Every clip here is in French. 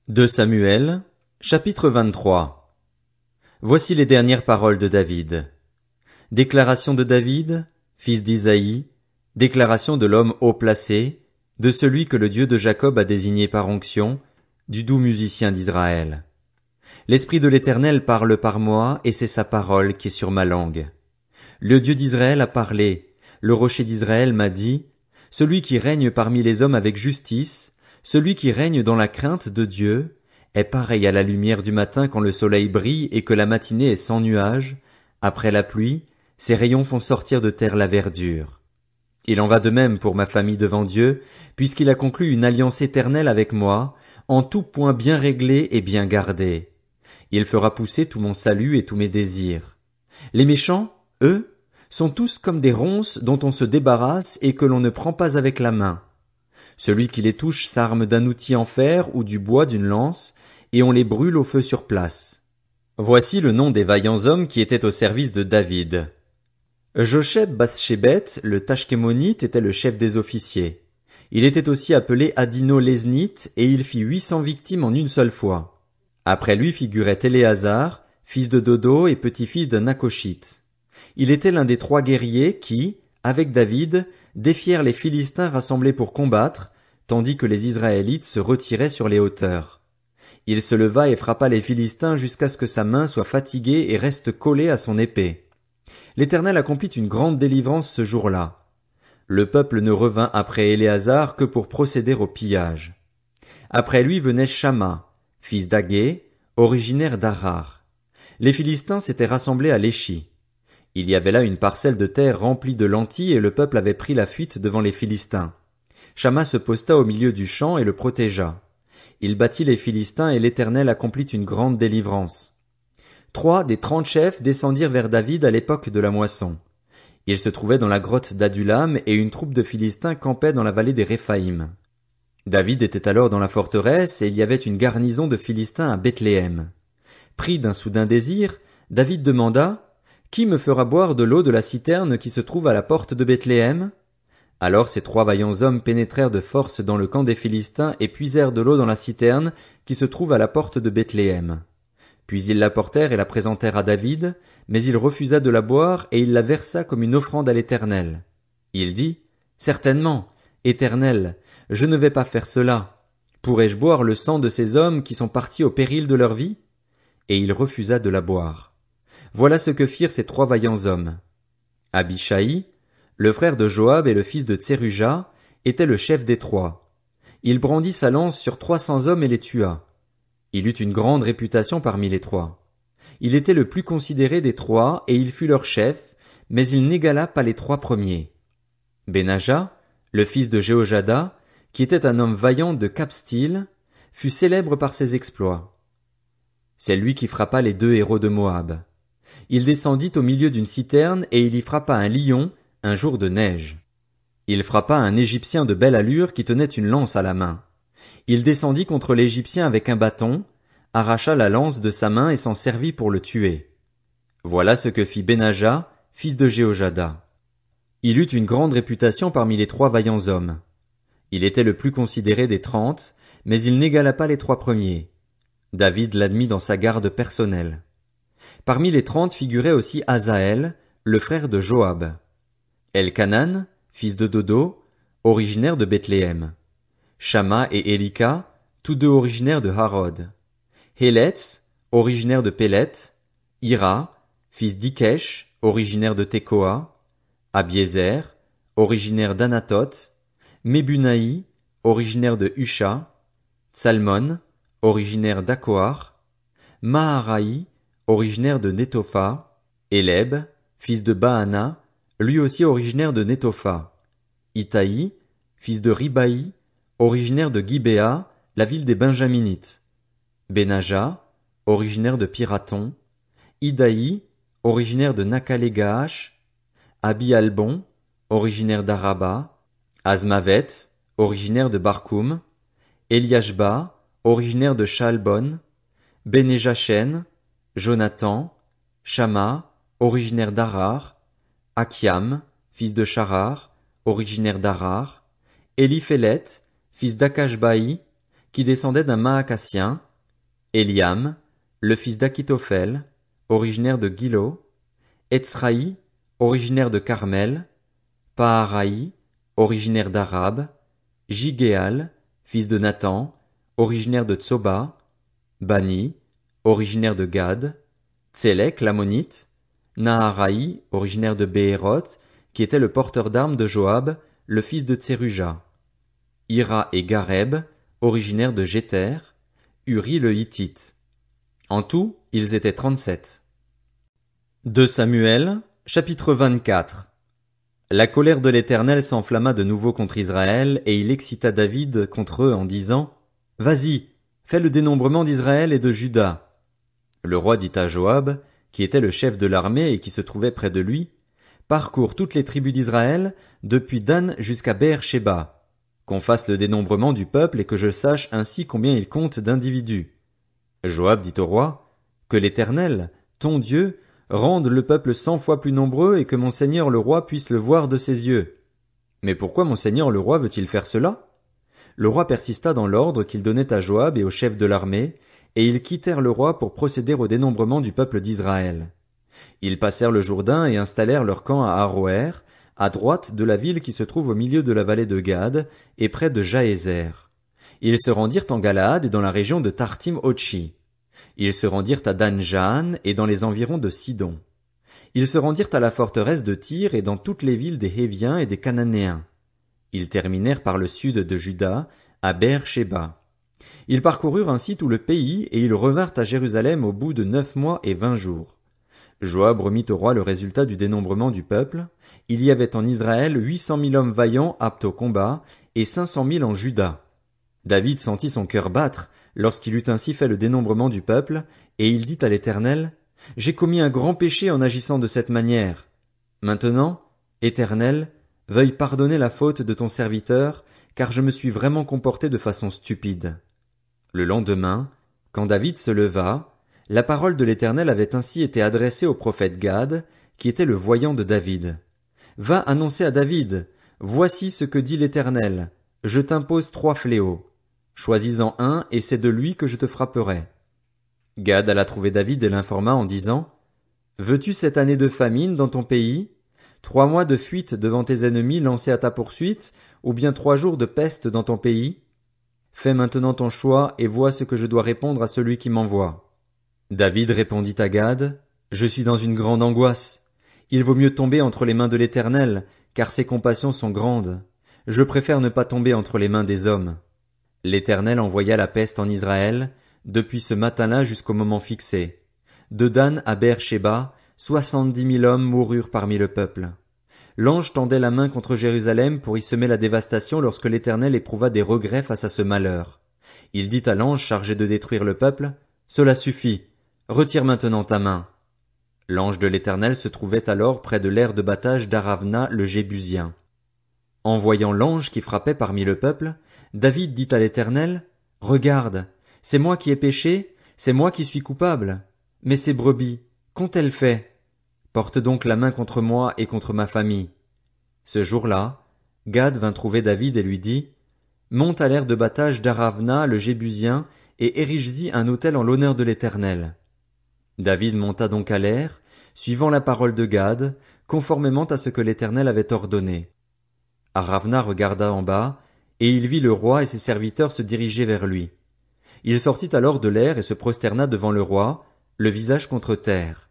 2 Samuel, chapitre 23. Voici les dernières paroles de David. Déclaration de David, fils d'Isaïe, déclaration de l'homme haut placé, de celui que le Dieu de Jacob a désigné par onction, du doux musicien d'Israël. L'Esprit de l'Éternel parle par moi, et c'est sa parole qui est sur ma langue. Le Dieu d'Israël a parlé, le rocher d'Israël m'a dit, celui qui règne parmi les hommes avec justice, celui qui règne dans la crainte de Dieu, est pareil à la lumière du matin quand le soleil brille et que la matinée est sans nuages. Après la pluie, ses rayons font sortir de terre la verdure. Il en va de même pour ma famille devant Dieu, puisqu'il a conclu une alliance éternelle avec moi, en tout point bien réglée et bien gardée. Il fera pousser tout mon salut et tous mes désirs. Les méchants, eux, sont tous comme des ronces dont on se débarrasse et que l'on ne prend pas avec la main. Celui qui les touche s'arme d'un outil en fer ou du bois d'une lance, et on les brûle au feu sur place. Voici le nom des vaillants hommes qui étaient au service de David. Josheb-Bathshébet, le Tachkémonite, était le chef des officiers. Il était aussi appelé Adino-Léznite, et il fit 800 victimes en une seule fois. Après lui figurait Éléazar, fils de Dodo et petit-fils d'un Nakoshite. Il était l'un des 3 guerriers qui, avec David, défièrent les Philistins rassemblés pour combattre, tandis que les Israélites se retiraient sur les hauteurs. Il se leva et frappa les Philistins jusqu'à ce que sa main soit fatiguée et reste collée à son épée. L'Éternel accomplit une grande délivrance ce jour-là. Le peuple ne revint après Éléazar que pour procéder au pillage. Après lui venait Shamma, fils d'Agé, originaire d'Arar. Les Philistins s'étaient rassemblés à Léchi. Il y avait là une parcelle de terre remplie de lentilles et le peuple avait pris la fuite devant les Philistins. Shamma se posta au milieu du champ et le protégea. Il battit les Philistins et l'Éternel accomplit une grande délivrance. 3 des 30 chefs descendirent vers David à l'époque de la moisson. Ils se trouvaient dans la grotte d'Adulam et une troupe de Philistins campait dans la vallée des Réphaïm. David était alors dans la forteresse et il y avait une garnison de Philistins à Bethléem. Pris d'un soudain désir, David demanda: qui me fera boire de l'eau de la citerne qui se trouve à la porte de Bethléem? Alors ces 3 vaillants hommes pénétrèrent de force dans le camp des Philistins et puisèrent de l'eau dans la citerne qui se trouve à la porte de Bethléem. Puis ils l'apportèrent et la présentèrent à David, mais il refusa de la boire et il la versa comme une offrande à l'Éternel. Il dit: certainement, Éternel, je ne vais pas faire cela. Pourrais-je boire le sang de ces hommes qui sont partis au péril de leur vie? Et il refusa de la boire. Voilà ce que firent ces 3 vaillants hommes. Abishai, le frère de Joab et le fils de Tseruja, était le chef des 3. Il brandit sa lance sur 300 hommes et les tua. Il eut une grande réputation parmi les 3. Il était le plus considéré des 3 et il fut leur chef, mais il n'égala pas les 3 premiers. Benaja, le fils de Jéhojada, qui était un homme vaillant de Capstil, fut célèbre par ses exploits. C'est lui qui frappa les 2 héros de Moab. Il descendit au milieu d'une citerne et il y frappa un lion un jour de neige. Il frappa un Égyptien de belle allure qui tenait une lance à la main. Il descendit contre l'Égyptien avec un bâton, arracha la lance de sa main et s'en servit pour le tuer. Voilà ce que fit Benaja, fils de Jéhojada. Il eut une grande réputation parmi les 3 vaillants hommes. Il était le plus considéré des 30, mais il n'égala pas les 3 premiers. David l'admit dans sa garde personnelle. Parmi les 30 figurait aussi Asaël, le frère de Joab. Elkanan, fils de Dodo, originaire de Bethléem. Shamma et Élika, tous 2 originaires de Harod. Héletz, originaire de Pélet. Ira, fils d'Ikesh, originaire de Tekoa. Abiézer, originaire d'Anatoth. Mebunaï, originaire de Husha. Tsalmon, originaire d'Akoar. Maharaï, originaire de Netopha. Éleb, fils de Baana, lui aussi originaire de Netopha. Itaï, fils de Ribaï, originaire de Gibéa, la ville des Benjaminites. Benaja, originaire de Pirathon. Idaï, originaire de Nakale-Gaash. Abi-Albon, originaire d'Araba. Azmavet, originaire de Barkoum. Eliashba, originaire de Shaalbon. Bénéjachen, Jonathan. Shamma, originaire d'Arar. Akiam, fils de Charar, originaire d'Arar. Éliphélet, fils d'Akashbaï, qui descendait d'un Maacasien, Éliam, le fils d'Akitophel, originaire de Gilo, Etzraï, originaire de Carmel, Paaraï, originaire d'Arab, Jigéal, fils de Nathan, originaire de Tsoba, Bani, originaire de Gad, Tsélek l'ammonite, Naharaï, originaire de Béhéroth, qui était le porteur d'armes de Joab, le fils de Tseruja, Ira et Gareb, originaires de Jéter, Uri le Hittite. En tout, ils étaient 37. 2 Samuel, chapitre 24. La colère de l'Éternel s'enflamma de nouveau contre Israël, et il excita David contre eux en disant, « Vas-y, fais le dénombrement d'Israël et de Juda. » Le roi dit à Joab, qui était le chef de l'armée et qui se trouvait près de lui, « Parcours toutes les tribus d'Israël, depuis Dan jusqu'à Beër-Shéba, qu'on fasse le dénombrement du peuple et que je sache ainsi combien il compte d'individus. » Joab dit au roi, « Que l'Éternel, ton Dieu, rende le peuple 100 fois plus nombreux et que mon seigneur le roi puisse le voir de ses yeux. » Mais pourquoi mon seigneur le roi veut-il faire cela? Le roi persista dans l'ordre qu'il donnait à Joab et au chef de l'armée, et ils quittèrent le roi pour procéder au dénombrement du peuple d'Israël. Ils passèrent le Jourdain et installèrent leur camp à Aroër, à droite de la ville qui se trouve au milieu de la vallée de Gad, et près de Jaézer. Ils se rendirent en Galaad et dans la région de Tartim-Otchi. Ils se rendirent à Dan-Jaan et dans les environs de Sidon. Ils se rendirent à la forteresse de Tyr et dans toutes les villes des Héviens et des Cananéens. Ils terminèrent par le sud de Juda, à Beër-Shéba. Ils parcoururent ainsi tout le pays et ils revinrent à Jérusalem au bout de 9 mois et 20 jours. Joab remit au roi le résultat du dénombrement du peuple. Il y avait en Israël 800 000 hommes vaillants aptes au combat et 500 000 en Juda. David sentit son cœur battre lorsqu'il eut ainsi fait le dénombrement du peuple, et il dit à l'Éternel, « J'ai commis un grand péché en agissant de cette manière. Maintenant, Éternel, veuille pardonner la faute de ton serviteur, car je me suis vraiment comporté de façon stupide. » Le lendemain, quand David se leva, la parole de l'Éternel avait ainsi été adressée au prophète Gad, qui était le voyant de David. « Va annoncer à David, voici ce que dit l'Éternel, je t'impose 3 fléaux. Choisis-en un, et c'est de lui que je te frapperai. » Gad alla trouver David et l'informa en disant, « Veux-tu cette année de famine dans ton pays, 3 mois de fuite devant tes ennemis lancés à ta poursuite, ou bien 3 jours de peste dans ton pays? Fais maintenant ton choix et vois ce que je dois répondre à celui qui m'envoie. » David répondit à Gad, « Je suis dans une grande angoisse. Il vaut mieux tomber entre les mains de l'Éternel, car ses compassions sont grandes. Je préfère ne pas tomber entre les mains des hommes. » L'Éternel envoya la peste en Israël, depuis ce matin-là jusqu'au moment fixé. De Dan à Beër-Shéba, 70 000 hommes moururent parmi le peuple. L'ange tendait la main contre Jérusalem pour y semer la dévastation lorsque l'Éternel éprouva des regrets face à ce malheur. Il dit à l'ange chargé de détruire le peuple, « Cela suffit, retire maintenant ta main. » L'ange de l'Éternel se trouvait alors près de l'aire de battage d'Aravna le Jébusien. En voyant l'ange qui frappait parmi le peuple, David dit à l'Éternel, « Regarde, c'est moi qui ai péché, c'est moi qui suis coupable. Mais ces brebis, qu'ont-elles fait? Porte donc la main contre moi et contre ma famille. » Ce jour-là, Gad vint trouver David et lui dit, « Monte à l'aire de battage d'Aravna le Jébusien et érige-y un autel en l'honneur de l'Éternel. » David monta donc à l'aire, suivant la parole de Gad, conformément à ce que l'Éternel avait ordonné. Aravna regarda en bas, et il vit le roi et ses serviteurs se diriger vers lui. Il sortit alors de l'aire et se prosterna devant le roi, le visage contre terre.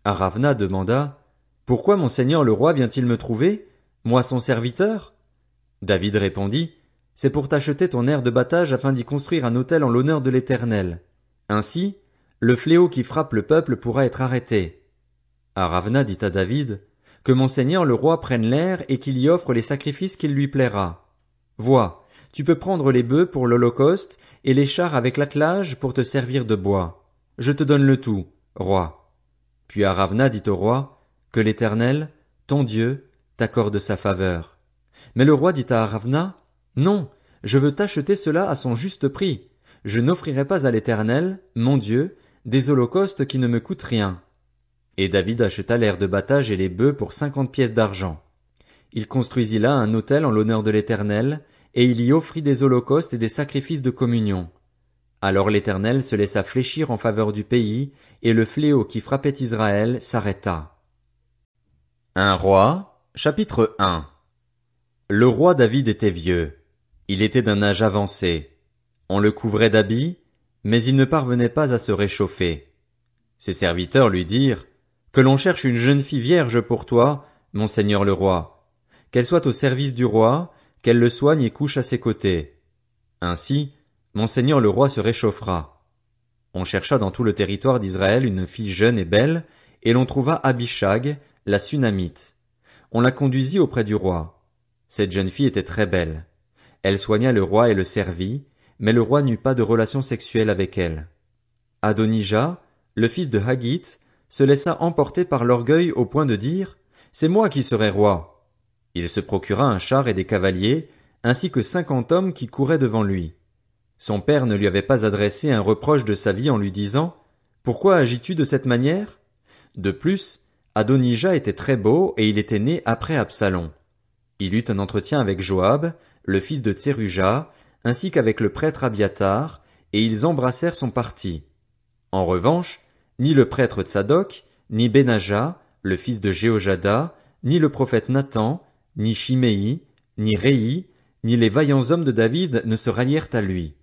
Aravna demanda, « Pourquoi mon seigneur le roi vient-il me trouver, moi son serviteur ?» David répondit, « C'est pour t'acheter ton aire de battage afin d'y construire un autel en l'honneur de l'Éternel. Ainsi, le fléau qui frappe le peuple pourra être arrêté. » Aravna dit à David, « Que mon seigneur le roi prenne l'aire et qu'il y offre les sacrifices qu'il lui plaira. Vois, tu peux prendre les bœufs pour l'holocauste et les chars avec l'attelage pour te servir de bois. Je te donne le tout, roi. » Puis Aravna dit au roi, « Que l'Éternel, ton Dieu, t'accorde sa faveur. » Mais le roi dit à Aravna, « Non, je veux t'acheter cela à son juste prix. Je n'offrirai pas à l'Éternel, mon Dieu, des holocaustes qui ne me coûtent rien. » Et David acheta l'aire de battage et les bœufs pour 50 pièces d'argent. Il construisit là un autel en l'honneur de l'Éternel, et il y offrit des holocaustes et des sacrifices de communion. Alors l'Éternel se laissa fléchir en faveur du pays, et le fléau qui frappait Israël s'arrêta. Un roi, chapitre 1. Le roi David était vieux. Il était d'un âge avancé. On le couvrait d'habits, mais il ne parvenait pas à se réchauffer. Ses serviteurs lui dirent, que l'on cherche une jeune fille vierge pour toi, mon seigneur le roi. Qu'elle soit au service du roi, qu'elle le soigne et couche à ses côtés. Ainsi, mon seigneur le roi se réchauffera. On chercha dans tout le territoire d'Israël une fille jeune et belle, et l'on trouva Abishag, la Sunamite. On la conduisit auprès du roi. Cette jeune fille était très belle. Elle soigna le roi et le servit, mais le roi n'eut pas de relation sexuelle avec elle. Adonijah, le fils de Haggith, se laissa emporter par l'orgueil au point de dire « C'est moi qui serai roi ». Il se procura un char et des cavaliers, ainsi que 50 hommes qui couraient devant lui. Son père ne lui avait pas adressé un reproche de sa vie en lui disant « Pourquoi agis-tu de cette manière ?» De plus, Adonijah était très beau et il était né après Absalom. Il eut un entretien avec Joab, le fils de Tseruja, ainsi qu'avec le prêtre Abiathar, et ils embrassèrent son parti. En revanche, ni le prêtre Tsadok, ni Benaja, le fils de Jéhojada, ni le prophète Nathan, ni Shimei, ni Réi, ni les vaillants hommes de David ne se rallièrent à lui.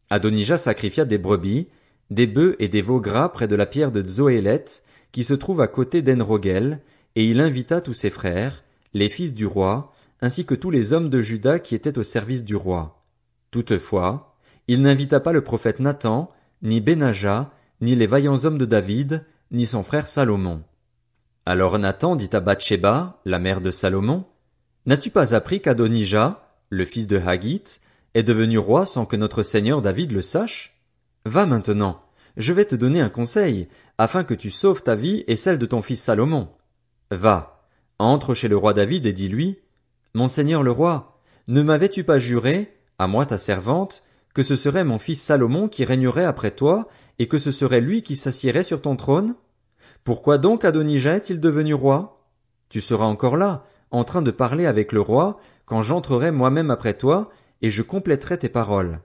Adonijah sacrifia des brebis, des bœufs et des veaux gras près de la pierre de Zoélet, qui se trouve à côté d'Enrogel, et il invita tous ses frères, les fils du roi, ainsi que tous les hommes de Juda qui étaient au service du roi. Toutefois, il n'invita pas le prophète Nathan, ni Benaja, ni les vaillants hommes de David, ni son frère Salomon. Alors Nathan dit à Bathsheba, la mère de Salomon, « N'as-tu pas appris qu'Adonijah, le fils de Haggith, est devenu roi sans que notre seigneur David le sache? Va maintenant, je vais te donner un conseil, afin que tu sauves ta vie et celle de ton fils Salomon. Va, entre chez le roi David et dis-lui, « Mon seigneur le roi, ne m'avais-tu pas juré, à moi ta servante, que ce serait mon fils Salomon qui régnerait après toi, et que ce serait lui qui s'assiérait sur ton trône? Pourquoi donc Adonijah est-il devenu roi? Tu seras encore là, en train de parler avec le roi, quand j'entrerai moi-même après toi, et je compléterai tes paroles. »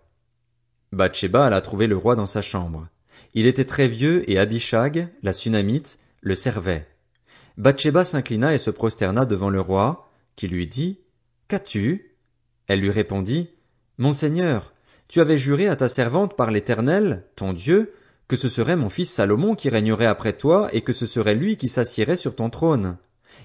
Bathsheba alla trouver le roi dans sa chambre. Il était très vieux et Abishag, la Sunamite, le servait. Bathsheba s'inclina et se prosterna devant le roi, qui lui dit, « Qu'as-tu » Elle lui répondit, « Mon seigneur, tu avais juré à ta servante par l'Éternel, ton Dieu, que ce serait mon fils Salomon qui régnerait après toi et que ce serait lui qui s'assiérait sur ton trône.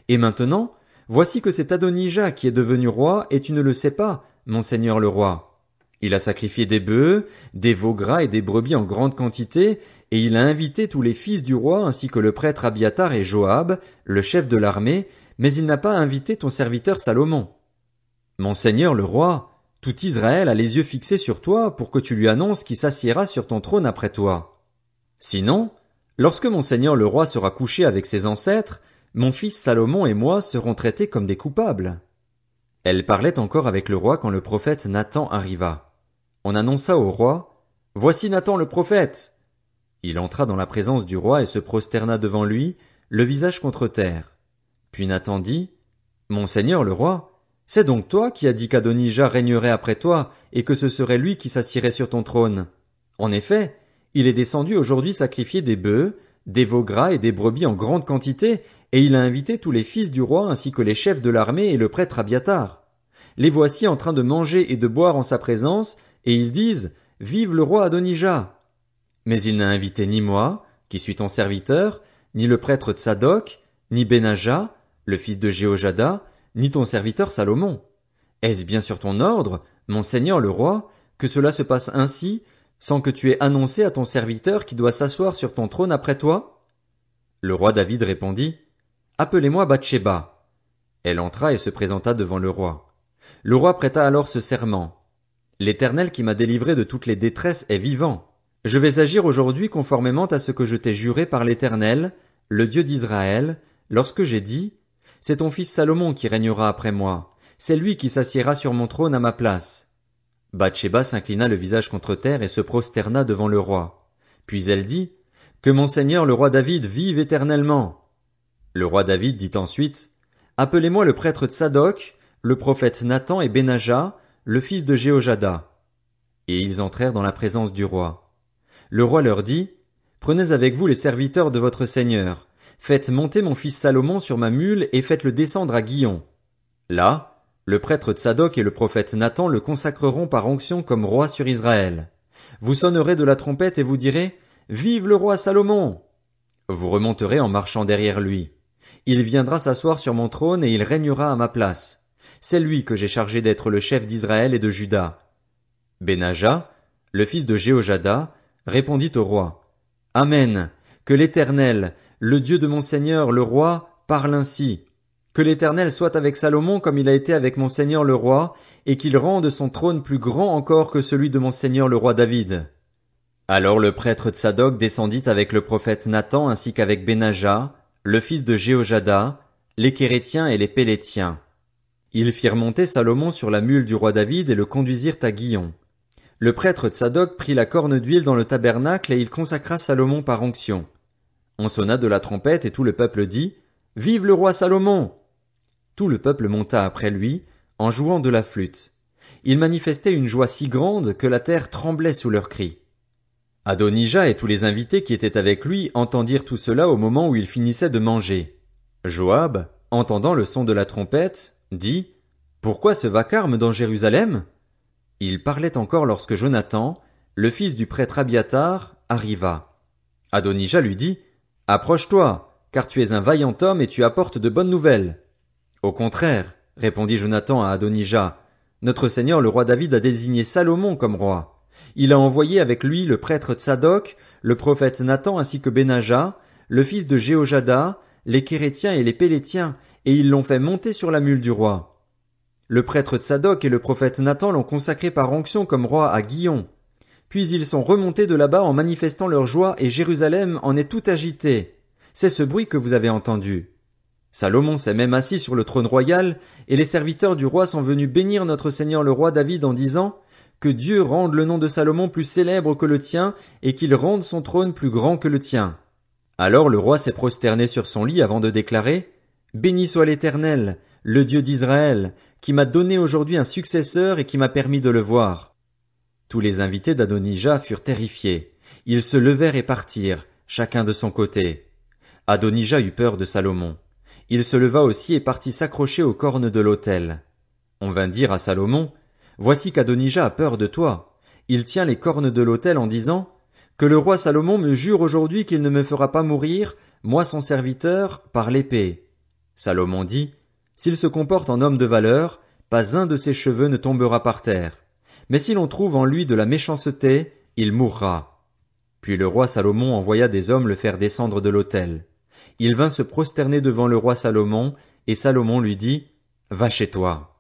Et maintenant, voici que c'est Adonijah qui est devenu roi et tu ne le sais pas, mon seigneur le roi. Il a sacrifié des bœufs, des veaux gras et des brebis en grande quantité, et il a invité tous les fils du roi ainsi que le prêtre Abiathar et Joab, le chef de l'armée, mais il n'a pas invité ton serviteur Salomon. Mon seigneur le roi, tout Israël a les yeux fixés sur toi pour que tu lui annonces qui s'assiera sur ton trône après toi. Sinon, lorsque mon seigneur le roi sera couché avec ses ancêtres, mon fils Salomon et moi serons traités comme des coupables. » Elle parlait encore avec le roi quand le prophète Nathan arriva. On annonça au roi, « Voici Nathan le prophète. » Il entra dans la présence du roi et se prosterna devant lui, le visage contre terre. Puis Nathan dit, « Mon seigneur le roi, c'est donc toi qui as dit qu'Adonijah régnerait après toi et que ce serait lui qui s'assiérait sur ton trône. En effet, il est descendu aujourd'hui sacrifier des bœufs, des veaux gras et des brebis en grande quantité, et il a invité tous les fils du roi ainsi que les chefs de l'armée et le prêtre Abiathar. Les voici en train de manger et de boire en sa présence, et ils disent, « Vive le roi Adonijah !» Mais il n'a invité ni moi, qui suis ton serviteur, ni le prêtre Tsadok, ni Benaja, le fils de Jéhojada, ni ton serviteur Salomon. Est-ce bien sur ton ordre, mon seigneur le roi, que cela se passe ainsi, sans que tu aies annoncé à ton serviteur qui doit s'asseoir sur ton trône après toi? Le roi David répondit, « Appelez-moi Bathsheba. » Elle entra et se présenta devant le roi. Le roi prêta alors ce serment. « L'Éternel qui m'a délivré de toutes les détresses est vivant. Je vais agir aujourd'hui conformément à ce que je t'ai juré par l'Éternel, le Dieu d'Israël, lorsque j'ai dit, « C'est ton fils Salomon qui régnera après moi. C'est lui qui s'assiera sur mon trône à ma place. » Bathsheba s'inclina le visage contre terre et se prosterna devant le roi. Puis elle dit, « Que mon seigneur le roi David vive éternellement. » Le roi David dit ensuite, « Appelez-moi le prêtre Tsadok, le prophète Nathan et Benaja, le fils de Jéhojada. Et ils entrèrent dans la présence du roi. Le roi leur dit, prenez avec vous les serviteurs de votre seigneur, faites monter mon fils Salomon sur ma mule et faites-le descendre à Guillon. Là, le prêtre Tsadok et le prophète Nathan le consacreront par onction comme roi sur Israël. Vous sonnerez de la trompette et vous direz, vive le roi Salomon! Vous remonterez en marchant derrière lui. Il viendra s'asseoir sur mon trône et il régnera à ma place. C'est lui que j'ai chargé d'être le chef d'Israël et de Juda. Benaja, le fils de Jéhojada, répondit au roi. Amen. Que l'Éternel, le Dieu de mon seigneur le roi, parle ainsi. Que l'Éternel soit avec Salomon comme il a été avec mon seigneur le roi, et qu'il rende son trône plus grand encore que celui de mon seigneur le roi David. Alors le prêtre Tsadok descendit avec le prophète Nathan ainsi qu'avec Benaja, le fils de Jéhojada, les Kérétiens et les Pélétiens. Ils firent monter Salomon sur la mule du roi David et le conduisirent à Guillon. Le prêtre Tsadok prit la corne d'huile dans le tabernacle et il consacra Salomon par onction. On sonna de la trompette et tout le peuple dit, vive le roi Salomon! Tout le peuple monta après lui, en jouant de la flûte. Ils manifestaient une joie si grande que la terre tremblait sous leurs cris. Adonija et tous les invités qui étaient avec lui entendirent tout cela au moment où il finissait de manger. Joab, entendant le son de la trompette, dit, pourquoi ce vacarme dans Jérusalem? Il parlait encore lorsque Jonathan, le fils du prêtre Abiatar, arriva. Adonija lui dit, approche-toi, car tu es un vaillant homme et tu apportes de bonnes nouvelles. Au contraire, répondit Jonathan à Adonija, notre seigneur le roi David a désigné Salomon comme roi. Il a envoyé avec lui le prêtre Tsadok, le prophète Nathan ainsi que Benaja, le fils de Jéhojada, les Kérétiens et les Pélétiens, et ils l'ont fait monter sur la mule du roi. Le prêtre Tsadok et le prophète Nathan l'ont consacré par onction comme roi à Guillon. Puis ils sont remontés de là-bas en manifestant leur joie et Jérusalem en est tout agité. C'est ce bruit que vous avez entendu. Salomon s'est même assis sur le trône royal, et les serviteurs du roi sont venus bénir notre seigneur le roi David en disant, que Dieu rende le nom de Salomon plus célèbre que le tien, et qu'il rende son trône plus grand que le tien. Alors le roi s'est prosterné sur son lit avant de déclarer, béni soit l'Éternel, le Dieu d'Israël, qui m'a donné aujourd'hui un successeur et qui m'a permis de le voir. Tous les invités d'Adonija furent terrifiés. Ils se levèrent et partirent, chacun de son côté. Adonija eut peur de Salomon. Il se leva aussi et partit s'accrocher aux cornes de l'autel. On vint dire à Salomon, voici qu'Adonija a peur de toi. Il tient les cornes de l'autel en disant, que le roi Salomon me jure aujourd'hui qu'il ne me fera pas mourir, moi son serviteur, par l'épée. Salomon dit, s'il se comporte en homme de valeur, pas un de ses cheveux ne tombera par terre. Mais si l'on trouve en lui de la méchanceté, il mourra. Puis le roi Salomon envoya des hommes le faire descendre de l'autel. Il vint se prosterner devant le roi Salomon, et Salomon lui dit, va chez toi.